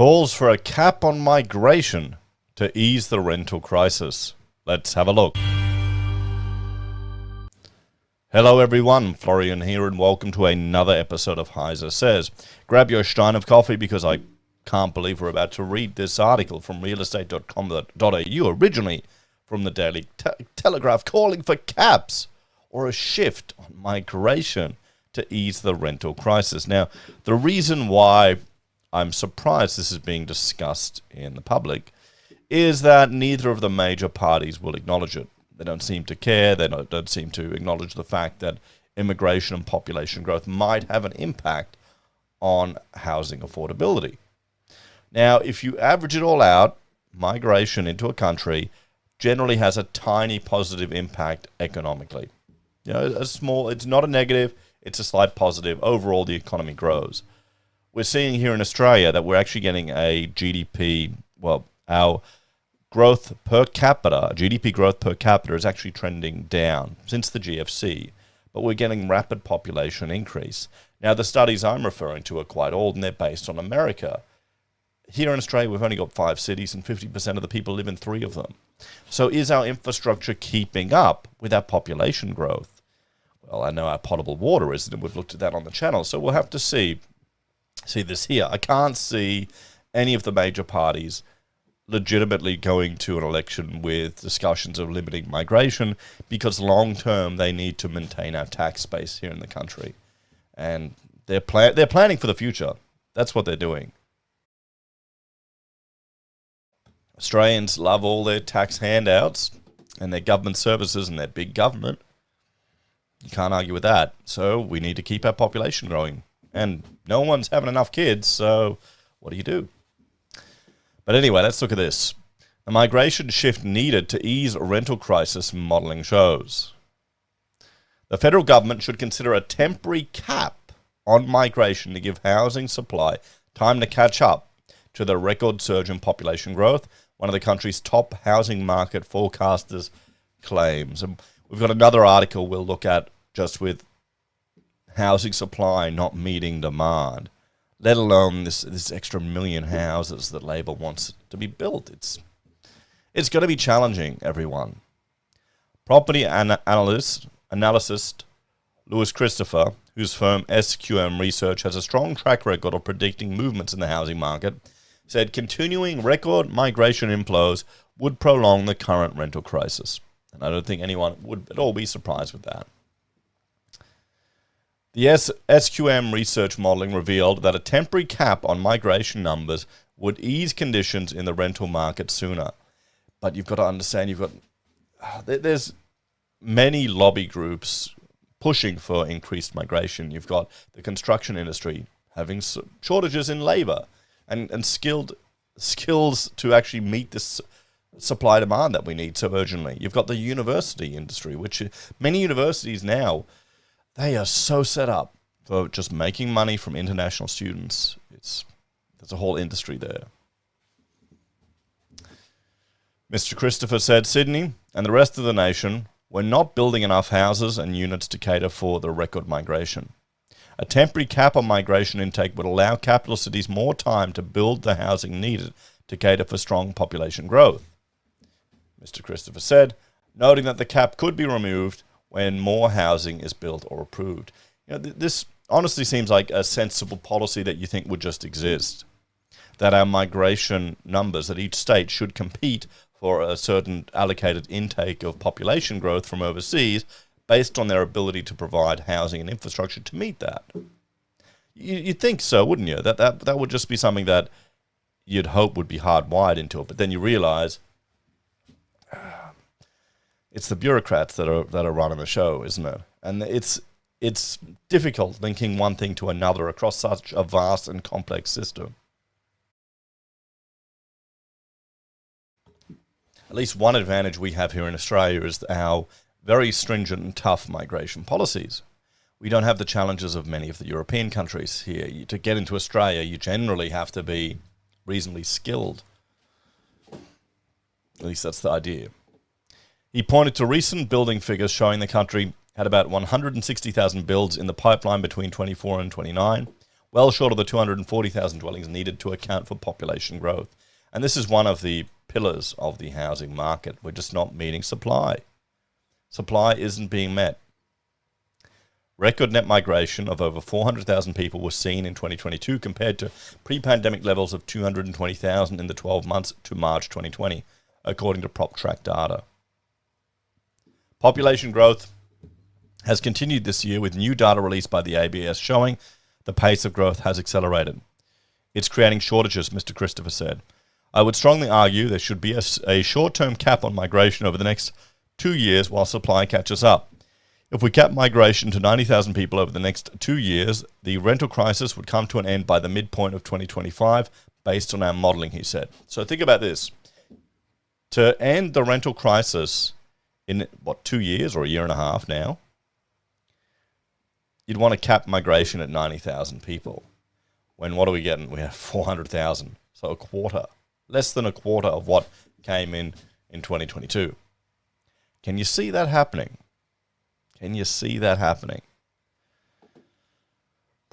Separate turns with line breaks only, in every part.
calls for a cap on migration to ease the rental crisis. Let's have a look. Hello everyone, Florian here and welcome to another episode of HeiseSays. Grab your stein of coffee because I can't believe we're about to read this article from realestate.com.au, originally from the Daily Telegraph, calling for caps or a shift on migration to ease the rental crisis. Now, the reason why I'm surprised this is being discussed in the public is that neither of the major parties will acknowledge it. They don't seem to care. They don't seem to acknowledge the fact that immigration and population growth might have an impact on housing affordability. Now, if you average it all out, migration into a country generally has a tiny positive impact economically. You know, it's not a negative, it's a slight positive. Overall, the economy grows. We're seeing here in Australia that we're actually getting a GDP, our growth per capita, GDP growth per capita is actually trending down since the GFC, but we're getting rapid population increase. Now, the studies I'm referring to are quite old and they're based on America. Here in Australia, we've only got 5 cities and 50% of the people live in 3 of them. So is our infrastructure keeping up with our population growth? Well, I know our potable water isn't, and we've looked at that on the channel, so we'll have to see this here. I can't see any of the major parties legitimately going to an election with discussions of limiting migration because long-term they need to maintain our tax base here in the country. And they're planning for the future. That's what they're doing. Australians love all their tax handouts and their government services and their big government. You can't argue with that. So we need to keep our population growing. And no one's having enough kids, so what do you do? But anyway, let's look at this. The migration shift needed to ease a rental crisis, modelling shows. The federal government should consider a temporary cap on migration to give housing supply time to catch up to the record surge in population growth, one of the country's top housing market forecasters claims. And we've got another article we'll look at just with housing supply not meeting demand, let alone this extra million houses that Labor wants to be built. It's going to be challenging, everyone. Property analyst Lewis Christopher, whose firm SQM Research has a strong track record of predicting movements in the housing market, said continuing record migration inflows would prolong the current rental crisis. And I don't think anyone would at all be surprised with that. The SQM research modelling revealed that a temporary cap on migration numbers would ease conditions in the rental market sooner. But you've got to understand, there's many lobby groups pushing for increased migration. You've got the construction industry having shortages in labour and skills to actually meet this supply demand that we need so urgently. You've got the university industry, which many universities now, they are so set up for just making money from international students. There's a whole industry there. Mr. Christopher said, Sydney and the rest of the nation were not building enough houses and units to cater for the record migration. A temporary cap on migration intake would allow capital cities more time to build the housing needed to cater for strong population growth, Mr. Christopher said, noting that the cap could be removed when more housing is built or approved. You know, this honestly seems like a sensible policy that you think would just exist. That our migration numbers, that each state should compete for a certain allocated intake of population growth from overseas based on their ability to provide housing and infrastructure to meet that. You'd think so, wouldn't you? That would just be something that you'd hope would be hardwired into it. But then you realize it's the bureaucrats that are running the show, isn't it? And it's difficult linking one thing to another across such a vast and complex system. At least one advantage we have here in Australia is our very stringent and tough migration policies. We don't have the challenges of many of the European countries here. To get into Australia, you generally have to be reasonably skilled. At least that's the idea. He pointed to recent building figures showing the country had about 160,000 builds in the pipeline between 24 and 29, well short of the 240,000 dwellings needed to account for population growth. And this is one of the pillars of the housing market. We're just not meeting supply. Supply isn't being met. Record net migration of over 400,000 people was seen in 2022 compared to pre-pandemic levels of 220,000 in the 12 months to March 2020, according to PropTrack data. Population growth has continued this year, with new data released by the ABS showing the pace of growth has accelerated. It's creating shortages, Mr. Christopher said. I would strongly argue there should be a short-term cap on migration over the next 2 years while supply catches up. If we cap migration to 90,000 people over the next 2 years, the rental crisis would come to an end by the midpoint of 2025, based on our modeling, he said. So think about this. To end the rental crisis in, 2 years or a year and a half now, you'd want to cap migration at 90,000 people. When what are we getting? We have 400,000. So a quarter. Less than a quarter of what came in 2022. Can you see that happening? Can you see that happening?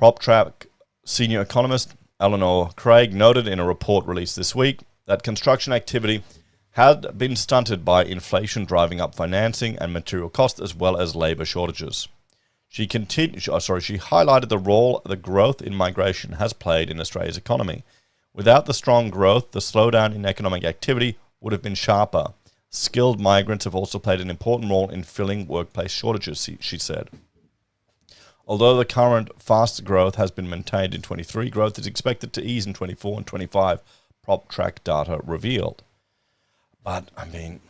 PropTrack senior economist Eleanor Craig noted in a report released this week that construction activity had been stunted by inflation driving up financing and material costs, as well as labor shortages. She highlighted the role the growth in migration has played in Australia's economy. Without the strong growth, the slowdown in economic activity would have been sharper. Skilled migrants have also played an important role in filling workplace shortages, she said. Although the current fast growth has been maintained in 23, growth is expected to ease in 24 and 25, PropTrack data revealed. But, I mean,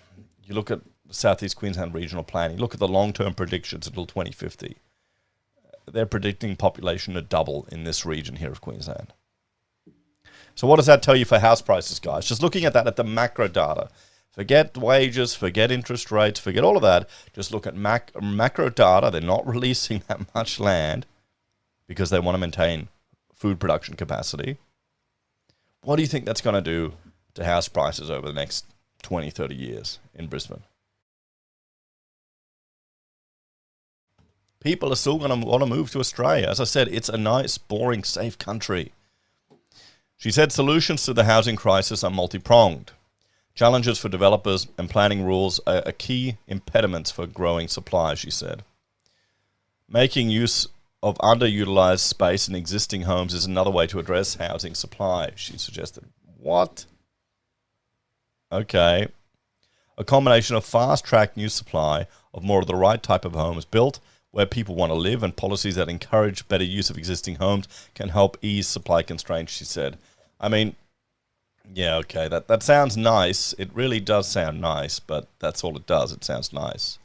you look at the Southeast Queensland Regional Plan, you look at the long-term predictions until 2050. They're predicting population to double in this region here of Queensland. So what does that tell you for house prices, guys? Just looking at that, at the macro data. Forget wages, forget interest rates, forget all of that. Just look at macro data. They're not releasing that much land because they want to maintain food production capacity. What do you think that's going to do to house prices over the next 20, 30 years in Brisbane? People are still going to want to move to Australia. As I said, it's a nice, boring, safe country. She said solutions to the housing crisis are multi-pronged. Challenges for developers and planning rules are key impediments for growing supply, she said. Making use of underutilized space in existing homes is another way to address housing supply, she suggested. What? Okay. A combination of fast-track new supply of more of the right type of homes built where people want to live and policies that encourage better use of existing homes can help ease supply constraints, she said. I mean, yeah, okay, that sounds nice. It really does sound nice, but that's all it does. It sounds nice.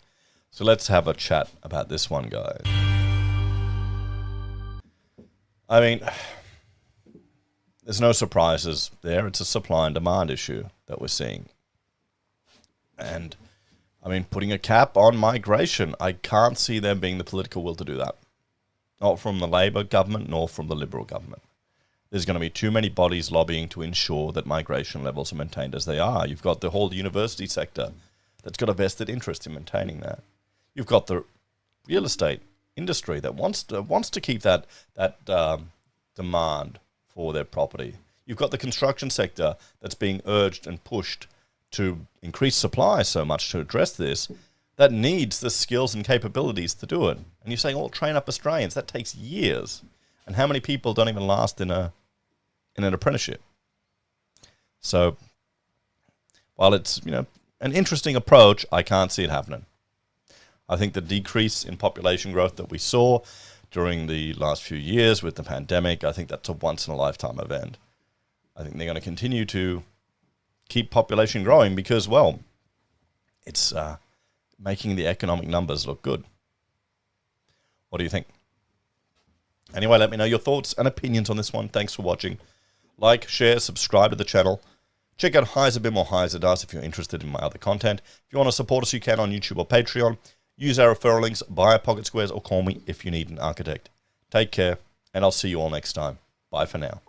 So let's have a chat about this one, guys. I mean, there's no surprises there. It's a supply and demand issue that we're seeing. And, I mean, putting a cap on migration, I can't see there being the political will to do that. Not from the Labor government, nor from the Liberal government. There's going to be too many bodies lobbying to ensure that migration levels are maintained as they are. You've got the whole university sector that's got a vested interest in maintaining that. You've got the real estate industry that wants to keep that demand for their property. You've got the construction sector that's being urged and pushed to increase supply so much to address this, that needs the skills and capabilities to do it. And you're saying, train up Australians. That takes years. And how many people don't even last in an apprenticeship? So while it's, an interesting approach, I can't see it happening. I think the decrease in population growth that we saw during the last few years with the pandemic, I think that's a once-in-a-lifetime event. I think they're going to continue to keep population growing because, well, it's making the economic numbers look good. What do you think? Anyway, let me know your thoughts and opinions on this one. Thanks for watching. Like, share, subscribe to the channel. Check out Heise a bit more Heise does if you're interested in my other content. If you want to support us, you can on YouTube or Patreon. Use our referral links, buy our pocket squares, or call me if you need an architect. Take care, and I'll see you all next time. Bye for now.